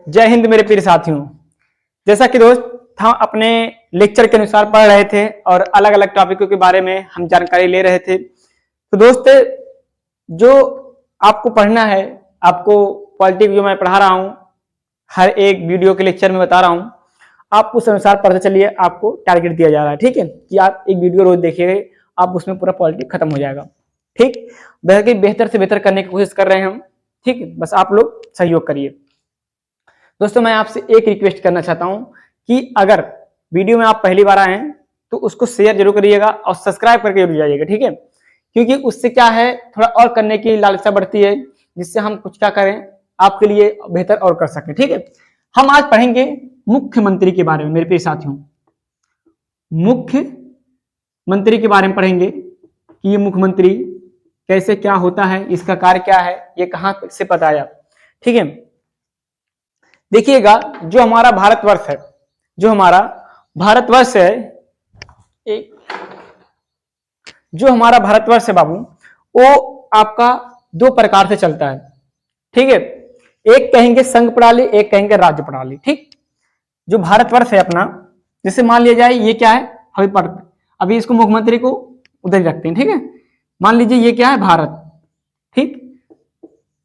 जय हिंद मेरे प्रिय साथियों। जैसा कि दोस्त हम अपने लेक्चर के अनुसार पढ़ रहे थे और अलग अलग टॉपिकों के बारे में हम जानकारी ले रहे थे। तो दोस्त जो आपको पढ़ना है, आपको पॉलिटिक्स जो मैं पढ़ा रहा हूँ हर एक वीडियो के लेक्चर में बता रहा हूँ, आप उस अनुसार पढ़ते चलिए। आपको टारगेट दिया जा रहा है, ठीक है, कि आप एक वीडियो रोज देखिए, आप उसमें पूरा पॉलिटिक्स खत्म हो जाएगा। ठीक, बल्कि बेहतर से बेहतर करने की कोशिश कर रहे हैं हम। ठीक है, बस आप लोग सहयोग करिए। दोस्तों मैं आपसे एक रिक्वेस्ट करना चाहता हूं कि अगर वीडियो में आप पहली बार आए हैं तो उसको शेयर जरूर करिएगा और सब्सक्राइब करके जरूर जाइएगा, ठीक है, क्योंकि उससे क्या है, थोड़ा और करने की लालसा बढ़ती है, जिससे हम कुछ क्या करें आपके लिए बेहतर और कर सकें। ठीक है, हम आज पढ़ेंगे मुख्यमंत्री के बारे में मेरे प्रिय साथियों। मुख्यमंत्री के बारे में पढ़ेंगे कि ये मुख्यमंत्री कैसे क्या होता है, इसका कार्य क्या है, ये कहां से पता आया। ठीक है, देखिएगा जो हमारा भारतवर्ष है, जो हमारा भारतवर्ष है, जो हमारा भारतवर्ष है बाबू, वो आपका दो प्रकार से चलता है। ठीक है, एक कहेंगे संघ प्रणाली, एक कहेंगे राज्य प्रणाली। ठीक, जो भारतवर्ष है अपना, जैसे मान लिया जाए ये क्या है, अभी इसको मुख्यमंत्री को उधर रखते हैं। ठीक है, मान लीजिए ये क्या है, भारत। ठीक,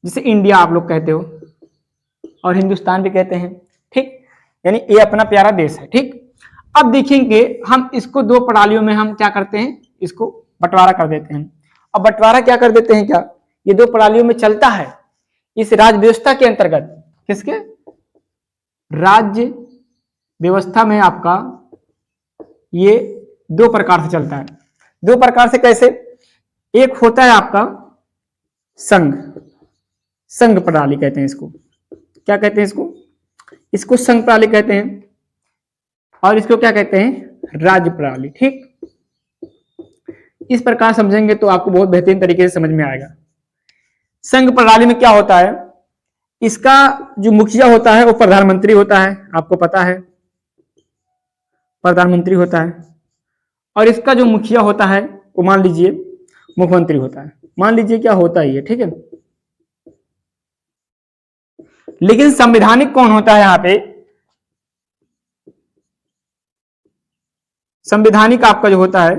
जिसे इंडिया आप लोग कहते हो और हिंदुस्तान भी कहते हैं। ठीक, यानी ये अपना प्यारा देश है। ठीक, अब देखेंगे हम इसको दो प्रणालियों में हम क्या करते हैं, इसको बंटवारा कर देते हैं। अब बंटवारा क्या कर देते हैं, क्या ये दो प्रणालियों में चलता है इस राज्य व्यवस्था के अंतर्गत। किसके राज्य व्यवस्था में आपका ये दो प्रकार से चलता है। दो प्रकार से कैसे, एक होता है आपका संघ प्रणाली कहते हैं इसको। क्या कहते हैं इसको संघ प्रणाली कहते हैं, और इसको क्या कहते हैं, राज्य प्रणाली। ठीक, इस प्रकार समझेंगे तो आपको बहुत बेहतरीन तरीके से समझ में आएगा। संघ प्रणाली में क्या होता है, इसका जो मुखिया होता है वो प्रधानमंत्री होता है, आपको पता है प्रधानमंत्री होता है, और इसका जो मुखिया होता है वो मान लीजिए मुख्यमंत्री होता है। मान लीजिए क्या होता ही है। ठीक है, लेकिन संवैधानिक कौन होता है यहाँ पे, संवैधानिक आपका जो होता है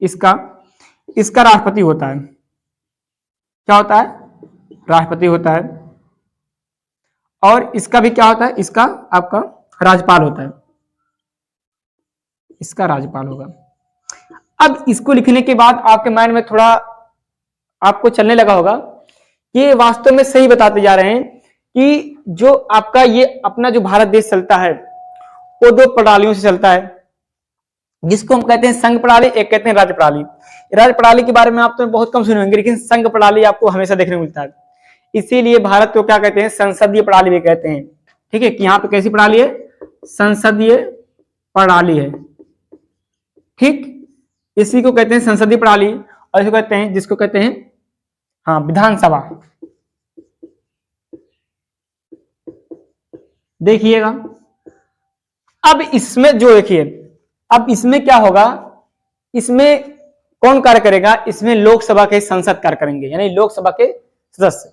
इसका राष्ट्रपति होता है। क्या होता है, राष्ट्रपति होता है, और इसका भी क्या होता है, इसका आपका राज्यपाल होता है, इसका राज्यपाल होगा। अब इसको लिखने के बाद आपके माइंड में थोड़ा आपको चलने लगा होगा कि ये वास्तव में सही बताते जा रहे हैं कि जो आपका ये अपना जो भारत देश चलता है वो दो प्रणालियों से चलता है, जिसको हम कहते हैं संघ प्रणाली, एक कहते हैं राज्य प्रणाली। राज्य प्रणाली के बारे में आप तो बहुत कम सुने होंगे, लेकिन संघ प्रणाली आपको हमेशा देखने को मिलता है। इसीलिए भारत को क्या कहते हैं, संसदीय प्रणाली भी कहते हैं। ठीक है, कि यहाँ पे कैसी प्रणाली है, संसदीय प्रणाली है। ठीक, इसी को कहते हैं संसदीय प्रणाली, और इसको कहते हैं, जिसको कहते हैं हाँ विधानसभा। देखिएगा अब इसमें जो देखिए, अब इसमें क्या होगा, इसमें कौन कार्य करेगा, इसमें लोकसभा के संसद कार्य करेंगे, यानी लोकसभा के सदस्य।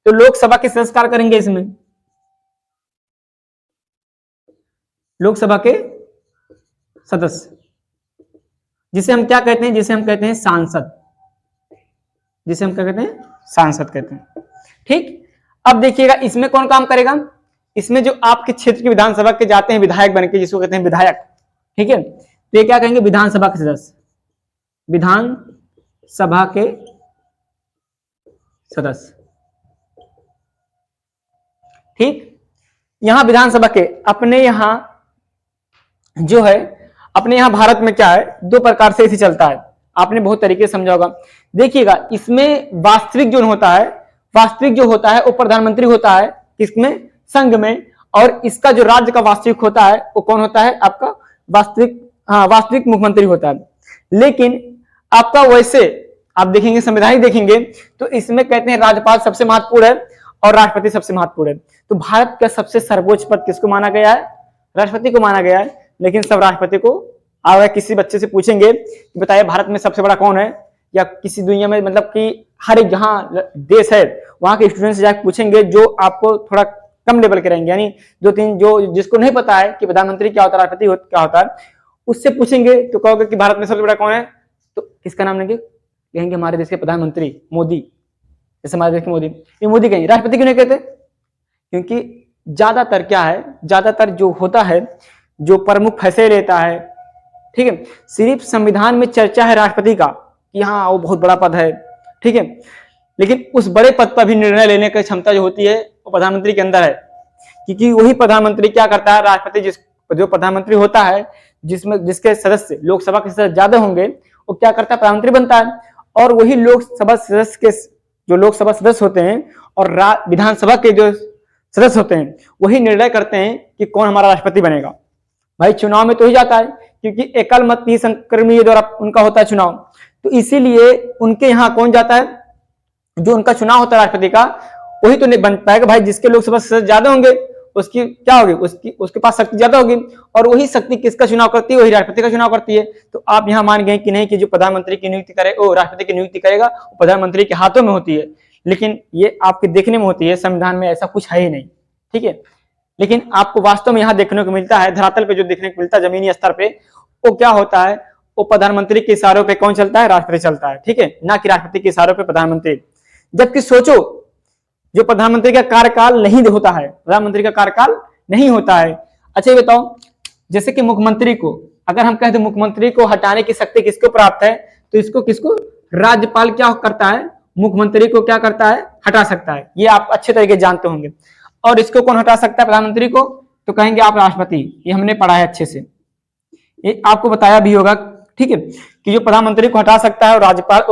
तो लोकसभा के सदस्य कार्य करेंगे, इसमें लोकसभा के सदस्य, जिसे हम क्या कहते हैं, जिसे हम कहते हैं सांसद, जिसे हम क्या कहते हैं, सांसद कहते हैं। ठीक, अब देखिएगा इसमें कौन काम करेगा, इसमें जो आपके क्षेत्र की विधानसभा के जाते हैं विधायक बनके, जिसको कहते हैं विधायक। ठीक है, तो ये क्या कहेंगे, विधानसभा के सदस्य, विधानसभा के सदस्य। ठीक, यहां विधानसभा के अपने यहां जो है, अपने यहां भारत में क्या है, दो प्रकार से इसे चलता है, आपने बहुत तरीके से समझा होगा। देखिएगा इसमें वास्तविक जो होता है, वास्तविक जो होता है वो प्रधानमंत्री होता है, किसमें, संघ में, और इसका जो राज्य का वास्तविक होता है वो कौन होता है, आपका वास्तविक, हाँ वास्तविक मुख्यमंत्री होता है। लेकिन आपका वैसे आप देखेंगे, संवैधानिक देखेंगे तो इसमें कहते हैं राज्यपाल सबसे महत्वपूर्ण है और राष्ट्रपति सबसे महत्वपूर्ण है। तो भारत का सबसे सर्वोच्च पद किसको माना गया है, राष्ट्रपति को माना गया है। लेकिन सब राष्ट्रपति को, अगर किसी बच्चे से पूछेंगे कि बताइए भारत में सबसे बड़ा कौन है, या किसी दुनिया में, मतलब कि हर एक जहां देश है वहां के स्टूडेंट से जाकर पूछेंगे जो आपको थोड़ा कम लेवल के रहेंगे, यानी दो तीन जो जिसको नहीं पता है कि प्रधानमंत्री क्या होता है, राष्ट्रपति क्या होता है, उससे पूछेंगे तो कहोगे कि भारत में सबसे बड़ा कौन है, तो किसका नाम लेंगे, कहेंगे हमारे देश के प्रधानमंत्री मोदी, जैसे हमारे देश के मोदी, ये मोदी कहेंगे। राष्ट्रपति क्यों नहीं कहते, क्योंकि ज्यादातर क्या है, ज्यादातर जो होता है, जो प्रमुख फैसले लेता है, ठीक है, सिर्फ संविधान में चर्चा है राष्ट्रपति का कि हाँ वो बहुत बड़ा पद है, ठीक है, लेकिन उस बड़े पद पर भी निर्णय लेने की क्षमता जो होती है वो प्रधानमंत्री के अंदर है, क्योंकि वही प्रधानमंत्री क्या करता है, राष्ट्रपति जो प्रधानमंत्री होता है, जिसमें जिसके सदस्य लोकसभा के सदस्य ज्यादा होंगे, वो क्या करता है, प्रधानमंत्री बनता है, और वही लोकसभा सदस्य के जो लोकसभा सदस्य होते हैं और विधानसभा के जो सदस्य होते हैं वही निर्णय करते हैं कि कौन हमारा राष्ट्रपति बनेगा। भाई चुनाव में तो ही जाता है, क्योंकि एकल मत संक्रमणीय द्वारा उनका होता है चुनाव, तो इसीलिए उनके यहाँ कौन जाता है, जो उनका चुनाव होता है राष्ट्रपति का, वही तो नहीं बन पाएगा भाई, जिसके लोकसभा सदस्य ज्यादा होंगे उसकी क्या होगी, उसके पास शक्ति ज्यादा होगी, और वही शक्ति किसका चुनाव करती है, वही राष्ट्रपति का चुनाव करती है। तो आप यहाँ मान गए कि नहीं कि जो प्रधानमंत्री की नियुक्ति करे वो राष्ट्रपति की नियुक्ति करेगा, वो प्रधानमंत्री के हाथों में होती है, लेकिन ये आपके देखने में होती है, संविधान में ऐसा कुछ है ही नहीं, ठीक है। लेकिन आपको वास्तव में यहाँ देखने को मिलता है, धरातल पे जो देखने को मिलता है जमीनी स्तर पे, वो क्या होता है, वो प्रधानमंत्री के इशारों पे कौन चलता है, राष्ट्रपति चलता है, ठीक है, ना कि राष्ट्रपति के इशारों पे प्रधानमंत्री। जबकि सोचो जो प्रधानमंत्री का कार्यकाल नहीं होता है, प्रधानमंत्री का कार्यकाल नहीं होता है। अच्छा ये बताओ, जैसे कि मुख्यमंत्री को अगर हम कहते मुख्यमंत्री को हटाने की शक्ति किसको प्राप्त है, तो इसको किसको, राज्यपाल क्या करता है, मुख्यमंत्री को क्या करता है, हटा सकता है, ये आप अच्छे तरीके जानते होंगे। और इसको कौन हटा सकता है, प्रधानमंत्री को, तो कहेंगे आप राष्ट्रपति, ये हमने पढ़ा है अच्छे से, ये आपको बताया भी होगा, ठीक है, कि जो प्रधानमंत्री को हटा सकता है राज्यपाल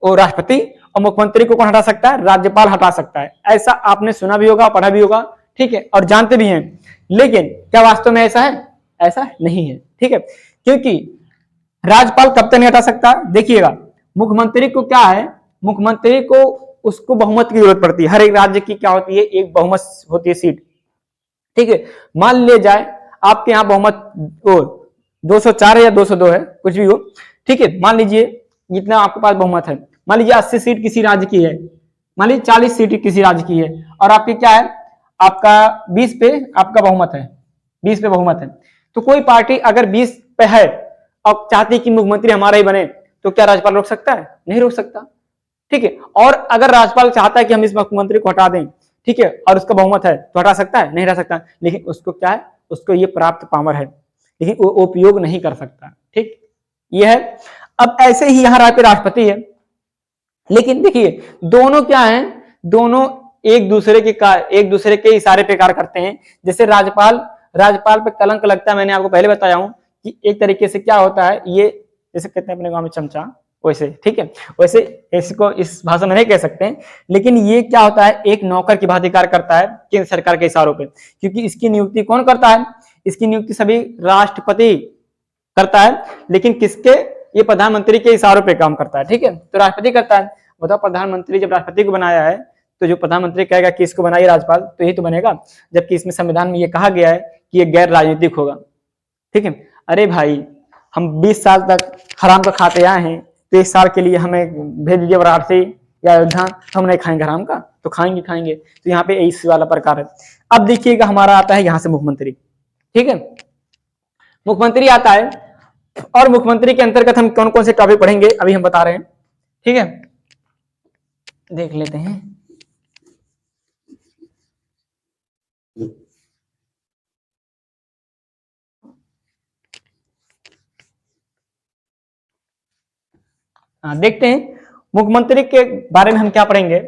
ओ राष्ट्रपति, और मुख्यमंत्री को कौन हटा सकता है, राज्यपाल हटा सकता है। ऐसा आपने सुना भी होगा, पढ़ा भी होगा, ठीक है, और जानते भी हैं। लेकिन क्या वास्तव में ऐसा है, ऐसा नहीं है, ठीक है, क्योंकि राज्यपाल कब तक नहीं हटा सकता, देखिएगा मुख्यमंत्री को क्या है, मुख्यमंत्री को उसको बहुमत की जरूरत पड़ती है, हर एक राज्य की क्या होती है, एक बहुमत होती है सीट, ठीक है। मान ले जाए आपके यहाँ बहुमत 204 है या 202 है, कुछ भी हो, ठीक है, मान लीजिए जितना आपके पास बहुमत है, मान लीजिए 80 सीट किसी राज्य की है, मान लीजिए 40 सीट किसी राज्य की है, और आपकी क्या है, आपका 20 पे आपका बहुमत है, 20 पे बहुमत है, तो कोई पार्टी अगर 20 पे है और चाहती कि मुख्यमंत्री हमारा ही बने, तो क्या राज्यपाल रोक सकता है, नहीं रोक सकता, ठीक है। और अगर राज्यपाल चाहता है कि हम इस मुख्यमंत्री को हटा दें, ठीक है, और उसका बहुमत है, तो हटा सकता है, नहीं हटा सकता, लेकिन उसको क्या है, उसको ये प्राप्त पावर है, लेकिन वो उपयोग नहीं कर सकता, ठीक, ये है। अब ऐसे ही यहाँ राष्ट्रपति है, लेकिन देखिए दोनों क्या है, दोनों एक दूसरे के इशारे पे कार्य करते हैं। जैसे राज्यपाल पे कलंक लगता है, मैंने आपको पहले बताया हूं कि एक तरीके से क्या होता है, ये जैसे कहते हैं अपने गांव में चमचा, वैसे, ठीक है, वैसे इसको इस भाषा में नहीं कह सकते, लेकिन ये क्या होता है, एक नौकर की भांति कार्य करता है केंद्र सरकार के इशारों पे, क्योंकि इसकी नियुक्ति कौन करता है, इसकी नियुक्ति सभी राष्ट्रपति करता है, लेकिन किसके, ये प्रधानमंत्री के इशारों पे काम करता है, ठीक है, तो राष्ट्रपति करता है। बताओ प्रधानमंत्री जब राष्ट्रपति को बनाया है, तो जो प्रधानमंत्री कहेगा कि इसको बनाइए राज्यपाल, तो यही तो बनेगा, जबकि इसमें संविधान में ये कहा गया है कि ये गैर राजनीतिक होगा, ठीक है। अरे भाई हम 20 साल तक हराम का खाते आए हैं, तो 1 साल के लिए हमें भेज दीजिए वाराणसी या अयोध्या, हम नहीं खाएंगे हराम का, तो खाएंगे, तो यहाँ पे इस वाला प्रकार है। अब देखिएगा हमारा आता है यहाँ से मुख्यमंत्री, ठीक है, मुख्यमंत्री आता है, और मुख्यमंत्री के अंतर्गत हम कौन कौन से टॉपिक पढ़ेंगे अभी हम बता रहे हैं, ठीक है, देख लेते हैं। देखते हैं मुख्यमंत्री के बारे में हम क्या पढ़ेंगे।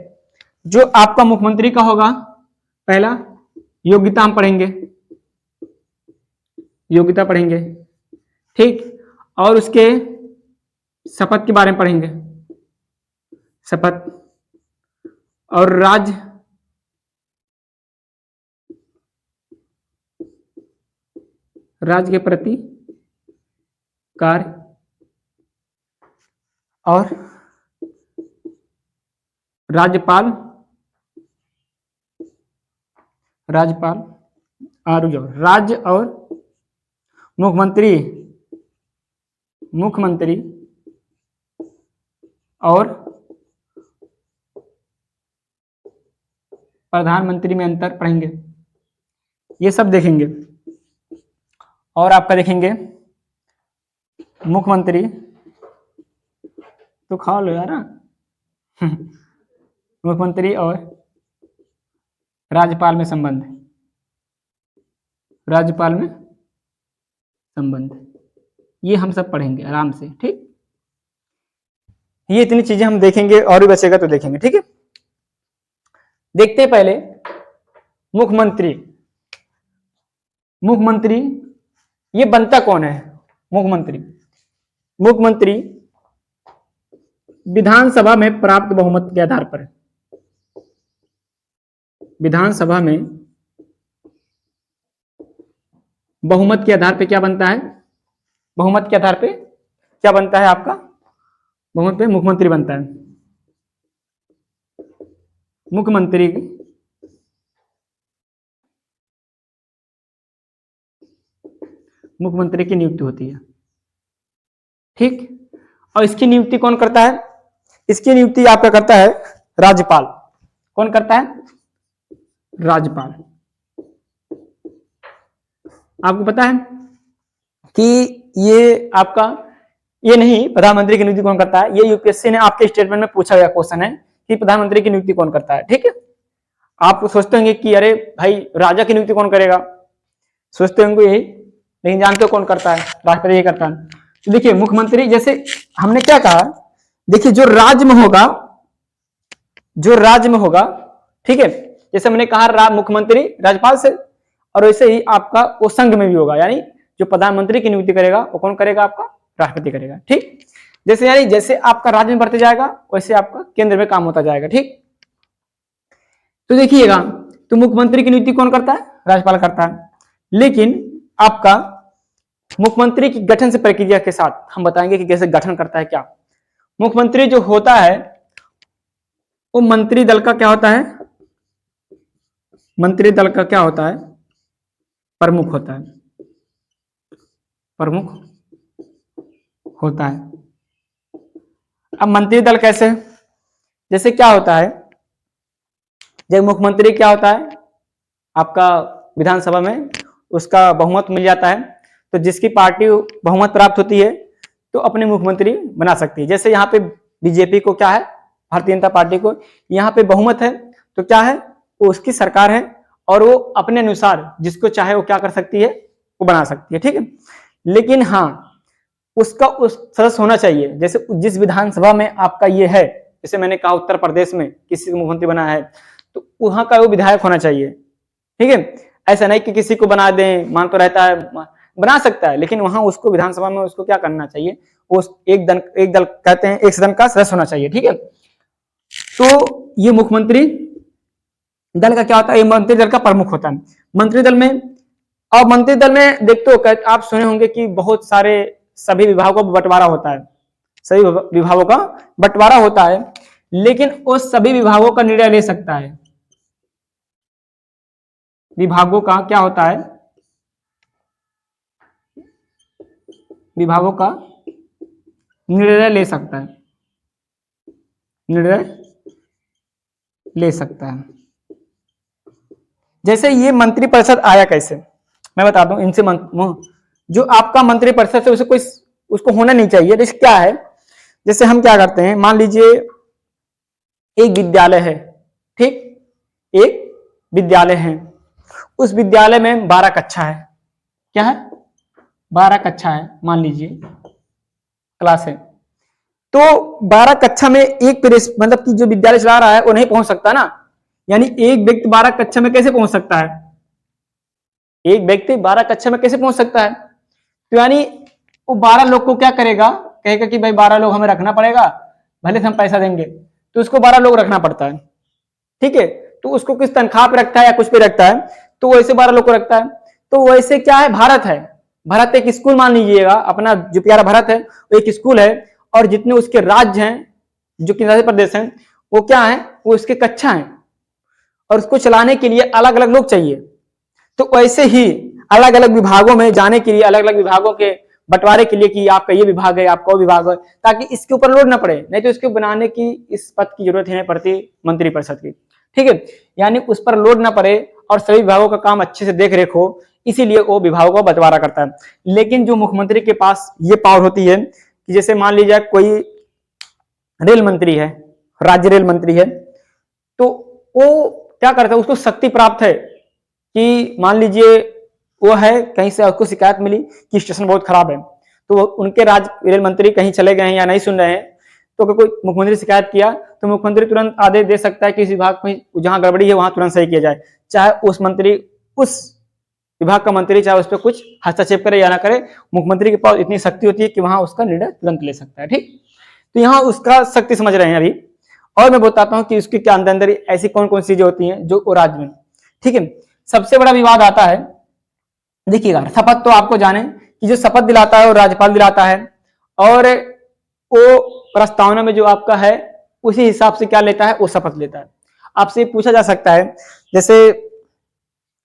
जो आपका मुख्यमंत्री का होगा, पहला योग्यता हम पढ़ेंगे, योग्यता पढ़ेंगे, ठीक, और उसके शपथ के बारे में पढ़ेंगे, शपथ, और राज्य के प्रति कार्य, और राज्यपाल राज्य और मुख्यमंत्री और प्रधानमंत्री में अंतर पढ़ेंगे, ये सब देखेंगे। और आपका देखेंगे मुख्यमंत्री, तो खा लो यार मुख्यमंत्री और राज्यपाल में संबंध, राज्यपाल में संबंध, ये हम सब पढ़ेंगे आराम से, ठीक। ये इतनी चीजें हम देखेंगे, और भी बचेगा तो देखेंगे, ठीक है। देखते हैं पहले मुख्यमंत्री। मुख्यमंत्री ये बनता कौन है? मुख्यमंत्री, मुख्यमंत्री विधानसभा में प्राप्त बहुमत के आधार पर, विधानसभा में बहुमत के आधार पे क्या बनता है? बहुमत के आधार पे क्या बनता है आपका? बहुमत पे मुख्यमंत्री बनता है। मुख्यमंत्री मुख्यमंत्री की नियुक्ति होती है, ठीक। और इसकी नियुक्ति कौन करता है? इसकी नियुक्ति आपका करता है राज्यपाल। कौन करता है? राज्यपाल। आपको पता है कि ये आपका, ये नहीं, प्रधानमंत्री की नियुक्ति कौन करता है? ये यूपीएससी ने आपके स्टेटमेंट में पूछा गया क्वेश्चन है कि प्रधानमंत्री की नियुक्ति कौन करता है, ठीक है। आप सोचते होंगे कि अरे भाई राजा की नियुक्ति कौन करेगा, सोचते होंगे यही, लेकिन जानते हो कौन करता है? राष्ट्रपति ये करता है। तो देखिए मुख्यमंत्री, जैसे हमने क्या कहा, देखिए जो राज्य में होगा, जो राज्य में होगा, ठीक है, जैसे मैंने कहा मुख्यमंत्री राज्यपाल से, और वैसे ही आपका वो संघ में भी होगा, यानी जो प्रधानमंत्री की नियुक्ति करेगा वो कौन करेगा? आपका राष्ट्रपति करेगा, ठीक। जैसे यानी जैसे आपका राज्य में बढ़ते जाएगा वैसे आपका केंद्र में काम होता जाएगा, ठीक। तो देखिएगा, तो मुख्यमंत्री की नियुक्ति कौन करता है? राज्यपाल करता है। लेकिन आपका मुख्यमंत्री की गठन से प्रक्रिया के साथ हम बताएंगे कि कैसे गठन करता है। क्या मुख्यमंत्री जो होता है वो मंत्री दल का क्या होता है? मंत्री दल का क्या होता है? प्रमुख होता है, प्रमुख होता है। अब मंत्री दल कैसे? जैसे क्या होता है, जब मुख्यमंत्री क्या होता है आपका विधानसभा में उसका बहुमत मिल जाता है, तो जिसकी पार्टी बहुमत प्राप्त होती है तो अपने मुख्यमंत्री बना सकती है। जैसे यहाँ पे बीजेपी को क्या है, भारतीय जनता पार्टी को यहाँ पे बहुमत है, तो क्या है, वो उसकी सरकार है और वो अपने अनुसार जिसको चाहे वो क्या कर सकती है, वो बना सकती है, ठीक है। लेकिन हाँ, उसका उस सदस्य होना चाहिए। जैसे जिस विधानसभा में आपका ये है, जैसे मैंने कहा उत्तर प्रदेश में किसी को मुख्यमंत्री बना है, तो वहां का वो विधायक होना चाहिए, ठीक है। ऐसा नहीं कि किसी को बना दें, मान तो रहता है, बना सकता है, लेकिन वहां उसको विधानसभा में उसको क्या करना चाहिए, वो एक दल कहते हैं, एक सदन का सदस्य होना चाहिए, ठीक है। तो ये मुख्यमंत्री दल का क्या होता है? ये मंत्री दल का प्रमुख होता है। मंत्री दल में, और मंत्री दल में देखते हो, आप सुने होंगे कि बहुत सारे सभी विभागों का बंटवारा होता है, सभी विभागों का बंटवारा होता है, लेकिन उस सभी विभागों का निर्णय ले सकता है, विभागों का क्या होता है, विभागों का निर्णय ले सकता है, निर्णय ले सकता है। जैसे ये मंत्रिपरिषद आया कैसे, मैं बता दूं। इनसे जो आपका मंत्रिपरिषद से उसे कोई उसको होना नहीं चाहिए। जैसे क्या है, जैसे हम क्या करते हैं, मान लीजिए एक विद्यालय है, ठीक, एक विद्यालय है, उस विद्यालय में 12 कक्षा है, क्या है, 12 कक्षा है, मान लीजिए क्लास है। तो 12 कक्षा में एक मतलब कि जो विद्यालय चला रहा है वो नहीं पहुंच सकता ना, यानी एक व्यक्ति 12 कक्षा में कैसे पहुंच सकता है? एक व्यक्ति 12 कक्षा में कैसे पहुंच सकता है? तो यानी वो 12 लोग को क्या करेगा, कहेगा कि भाई 12 लोग हमें रखना पड़ेगा, भले से हम पैसा देंगे, तो उसको 12 लोग रखना पड़ता है, ठीक है। तो उसको किस तनख्वाह पे रखता है या कुछ पे रखता है, तो वैसे 12 लोग को रखता है। तो वैसे क्या है, भारत है, भारत एक स्कूल मान लीजिएगा, अपना जो प्यारा भारत है वो एक स्कूल है, और जितने उसके राज्य हैं, जो केंद्र प्रदेश हैं, वो क्या है, वो उसके कक्षा हैं, और उसको चलाने के लिए अलग अलग लोग चाहिए। तो वैसे ही अलग अलग विभागों में जाने के लिए, अलग अलग विभागों के बंटवारे के लिए कि आपका ये विभाग है, आपका वो विभाग है, ताकि इसके ऊपर लोड ना पड़े, नहीं तो इसको बनाने की, इस पद की जरूरत ही नहीं पड़ती मंत्रिपरिषद की, ठीक है, यानी उस पर लोड ना पड़े और सभी विभागों का काम अच्छे से देख रेख हो, इसीलिए वो विभागों को बंटवारा करता है। लेकिन जो मुख्यमंत्री के पास ये पावर होती है कि जैसे मान लीजिए कोई रेल मंत्री है, राज्य रेल मंत्री है, तो वो क्या करता है, उसको शक्ति प्राप्त है कि मान लीजिए वो है कहीं से उसको शिकायत मिली कि स्टेशन बहुत खराब है, तो उनके राज्य रेल मंत्री कहीं चले गए हैं या नहीं सुन रहे हैं, तो अगर कोई मुख्यमंत्री शिकायत किया तो मुख्यमंत्री तुरंत आदेश दे सकता है कि इस विभाग में जहां गड़बड़ी है वहां तुरंत सही किया जाए, चाहे उस मंत्री उस विभाग का मंत्री चाहे उस पर कुछ हस्तक्षेप करे या ना करे, मुख्यमंत्री के पास इतनी शक्ति होती है कि वहां उसका निर्णय तुरंत ले सकता है। ठीक, तो यहाँ उसका शक्ति समझ रहे हैं अभी, और मैं बताता हूँ कि उसके क्या अंदर अंदर ऐसी कौन कौन सी चीजें होती हैं जो राज्य में। ठीक है, सबसे बड़ा विवाद आता है, देखिएगा शपथ तो आपको जाने कि जो शपथ दिलाता है वो राज्यपाल दिलाता है, और वो प्रस्तावना में जो आपका है उसी हिसाब से क्या लेता है, वो शपथ लेता है। आपसे पूछा जा सकता है जैसे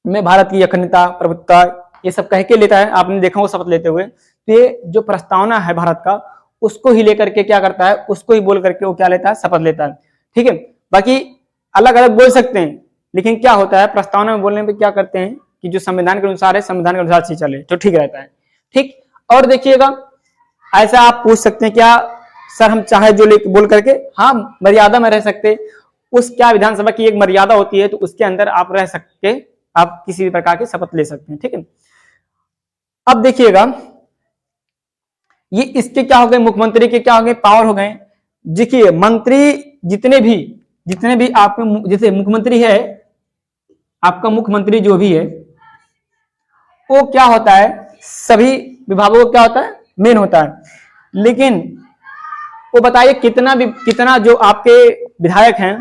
मैं भारत की अखंडता प्रभुत्ता ये सब कह के लेता है, आपने देखा वो शपथ लेते हुए, तो ये जो प्रस्तावना है भारत का उसको ही लेकर के क्या करता है, उसको ही बोल करके वो क्या लेता है, शपथ लेता है। ठीक है, बाकी अलग अलग बोल सकते हैं, लेकिन क्या होता है प्रस्तावना में बोलने पे क्या करते हैं कि जो संविधान के अनुसार है संविधान के अनुसार से चले तो ठीक रहता है। ठीक, और देखिएगा ऐसा आप पूछ सकते हैं क्या सर हम चाहे जो लेके बोल करके, हाँ मर्यादा में रह सकते, उस क्या विधानसभा की एक मर्यादा होती है तो उसके अंदर आप रह सकते, आप किसी भी प्रकार के शपथ ले सकते हैं। ठीक है, अब देखिएगा ये इसके क्या हो गए, मुख्यमंत्री के क्या हो गए, पावर हो गए। देखिए मंत्री जितने भी आपके जैसे मुख्यमंत्री है, आपका मुख्यमंत्री जो भी है वो क्या होता है, सभी विभागों को क्या होता है, मेन होता है। लेकिन वो बताइए कितना जो आपके विधायक हैं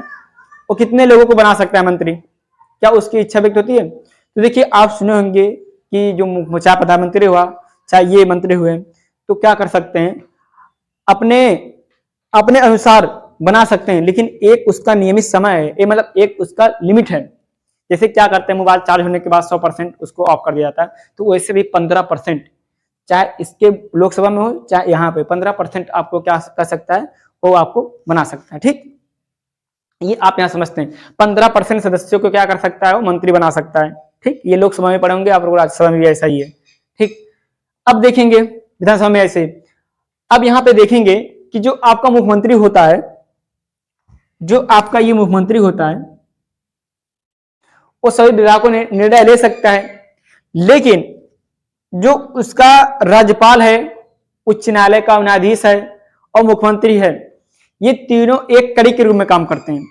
वो कितने लोगों को बना सकता है मंत्री, क्या उसकी इच्छा व्यक्त होती है? तो देखिए आप सुने होंगे कि जो चाहे प्रधानमंत्री हुआ चाहे ये मंत्री हुए तो क्या कर सकते हैं, अपने अपने अनुसार बना सकते हैं, लेकिन एक उसका नियमित समय है, ये मतलब एक उसका लिमिट है। जैसे क्या करते हैं मोबाइल चार्ज होने के बाद 100% उसको ऑफ कर दिया जाता है, तो वैसे भी 15%, चाहे इसके लोकसभा में हो चाहे यहाँ पे 15% आपको क्या कर सकता है, वो आपको बना सकता है। ठीक, ये आप यहाँ समझते हैं 15% सदस्यों को क्या कर सकता है, वो मंत्री बना सकता है। ठीक, ये लोकसभा में पढ़ेंगे आप लोग, राज्यसभा में भी ऐसा ही है। ठीक, अब देखेंगे विधानसभा में ऐसे, अब यहाँ पे देखेंगे कि जो आपका मुख्यमंत्री होता है, जो आपका ये मुख्यमंत्री होता है वो सभी विभागों ने निर्णय ले सकता है, लेकिन जो उसका राज्यपाल है, उच्च न्यायालय का न्यायाधीश है और मुख्यमंत्री है, ये तीनों एक कड़ी के रूप में काम करते हैं।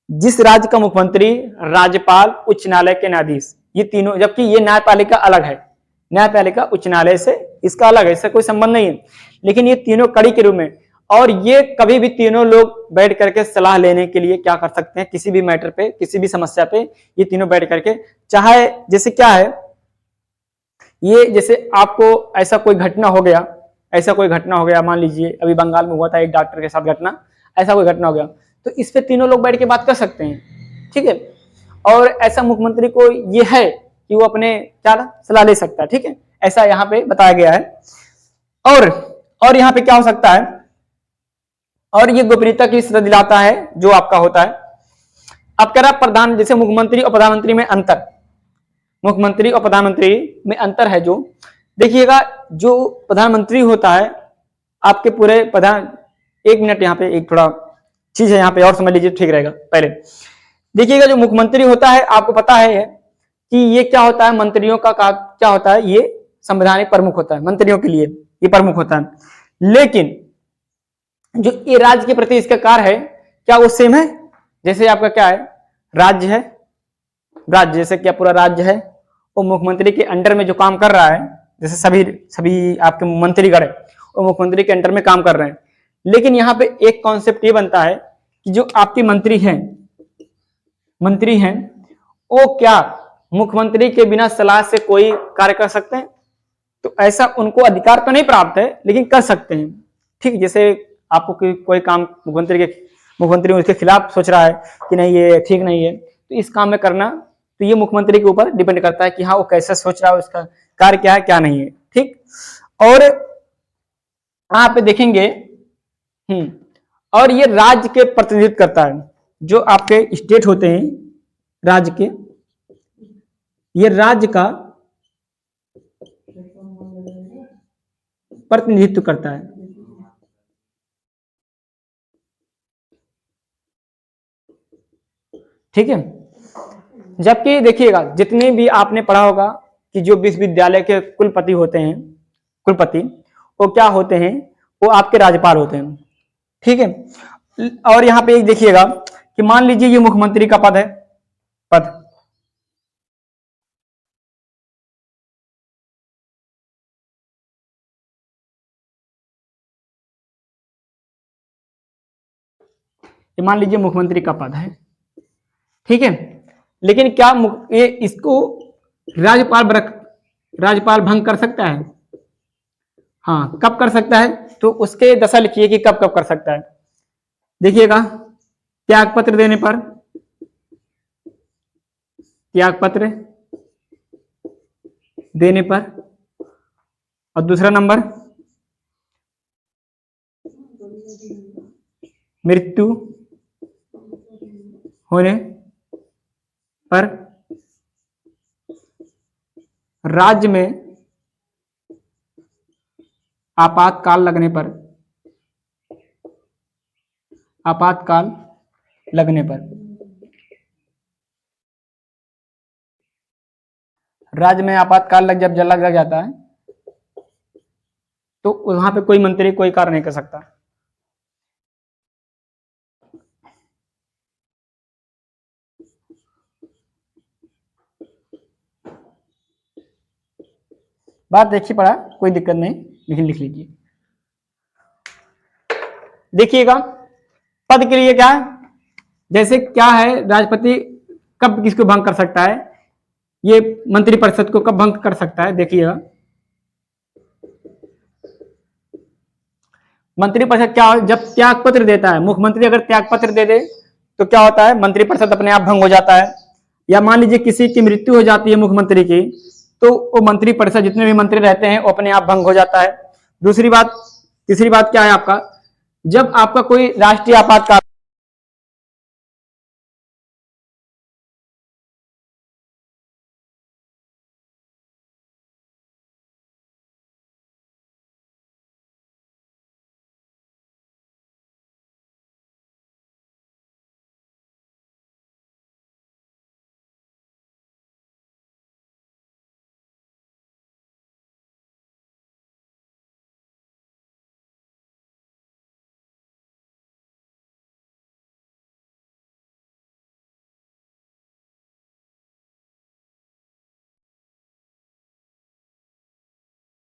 जिस राज्य का मुख्यमंत्री, राज्यपाल, उच्च न्यायालय के न्यायाधीश, ये तीनों, जबकि ये न्यायपालिका अलग है, न्यायपालिका उच्च न्यायालय से इसका अलग है, इससे कोई संबंध नहीं है, लेकिन ये तीनों कड़ी के रूप में, और ये कभी भी तीनों लोग बैठ करके सलाह लेने के लिए क्या कर सकते हैं, किसी भी मैटर पे, किसी भी समस्या पे ये तीनों बैठ करके, चाहे जैसे क्या है, ये जैसे आपको ऐसा कोई घटना हो गया, मान लीजिए अभी बंगाल में हुआ था एक डॉक्टर के साथ घटना, ऐसा कोई घटना हो गया, तो इस पे तीनों लोग बैठ के बात कर सकते हैं। ठीक है, और ऐसा मुख्यमंत्री को ये है कि वो अपने क्या सलाह ले सकता है। ठीक है, ऐसा यहाँ पे बताया गया है। और यहाँ पे क्या हो सकता है, और ये गोपनीयता की सलाह दिलाता है जो आपका होता है। अब कह रहा प्रधान, जैसे मुख्यमंत्री और प्रधानमंत्री में अंतर, मुख्यमंत्री और प्रधानमंत्री में अंतर है जो, देखिएगा जो प्रधानमंत्री होता है आपके पूरे प्रधान, एक मिनट यहाँ पे एक थोड़ा चीज है यहाँ पे और समझ लीजिए, ठीक रहेगा। पहले देखिएगा जो मुख्यमंत्री होता है आपको पता है कि ये क्या होता है, मंत्रियों का क्या होता है, ये संवैधानिक प्रमुख होता है, मंत्रियों के लिए ये प्रमुख होता है। लेकिन जो ये राज्य के प्रति इसका कार्य है क्या वो सेम है, जैसे आपका क्या है राज्य है, राज्य जैसे क्या पूरा राज्य है वो मुख्यमंत्री के अंडर में जो काम कर रहा है, जैसे सभी आपके मंत्रीगण है वो मुख्यमंत्री के अंडर में काम कर रहे हैं। लेकिन यहाँ पे एक कॉन्सेप्ट ये बनता है कि जो आपके मंत्री हैं वो क्या मुख्यमंत्री के बिना सलाह से कोई कार्य कर सकते हैं? तो ऐसा उनको अधिकार तो नहीं प्राप्त है, लेकिन कर सकते हैं। ठीक, जैसे आपको कोई काम मुख्यमंत्री उसके खिलाफ सोच रहा है कि नहीं ये ठीक नहीं है, तो इस काम में करना, तो ये मुख्यमंत्री के ऊपर डिपेंड करता है कि हाँ वो कैसे सोच रहा है, उसका कार्य क्या है क्या नहीं है। ठीक, और यहाँ पे देखेंगे और ये राज्य के प्रतिनिधित्व करता है, जो आपके स्टेट होते हैं राज्य के, ये राज्य का प्रतिनिधित्व करता है। ठीक है। जबकि देखिएगा, जितने भी आपने पढ़ा होगा कि जो विश्वविद्यालय के कुलपति होते हैं, कुलपति वो क्या होते हैं, वो आपके राज्यपाल होते हैं। ठीक है। और यहाँ पे एक देखिएगा कि मान लीजिए ये मुख्यमंत्री का पद है, पद ये मान लीजिए मुख्यमंत्री का पद है। ठीक है। लेकिन क्या ये इसको राज्यपाल भंग कर सकता है? हाँ, कब कर सकता है? तो उसके दशा लिखिए कि कब कब कर सकता है। देखिएगा, त्यागपत्र देने पर, त्यागपत्र देने पर, और दूसरा नंबर मृत्यु होने पर, राज्य में आपातकाल लगने पर, आपातकाल लगने पर, राज्य में आपातकाल जब लग जाता है तो वहां पे कोई मंत्री कोई कार्य नहीं कर सकता। बात देखिए, पढ़ा, कोई दिक्कत नहीं, लेकिन लिख लीजिए। देखिएगा, पद के लिए क्या है, जैसे क्या है, राष्ट्रपति कब किसको भंग कर सकता है, ये मंत्रिपरिषद को कब भंग कर सकता है। देखिएगा, मंत्रिपरिषद क्या, जब त्यागपत्र देता है मुख्यमंत्री, अगर त्यागपत्र दे दे तो क्या होता है, मंत्रिपरिषद अपने आप भंग हो जाता है। या मान लीजिए किसी की मृत्यु हो जाती है मुख्यमंत्री की, तो वो मंत्रिपरिषद जितने भी मंत्री रहते हैं वो अपने आप भंग हो जाता है। दूसरी बात, तीसरी बात क्या है आपका, जब आपका कोई राष्ट्रीय आपातकाल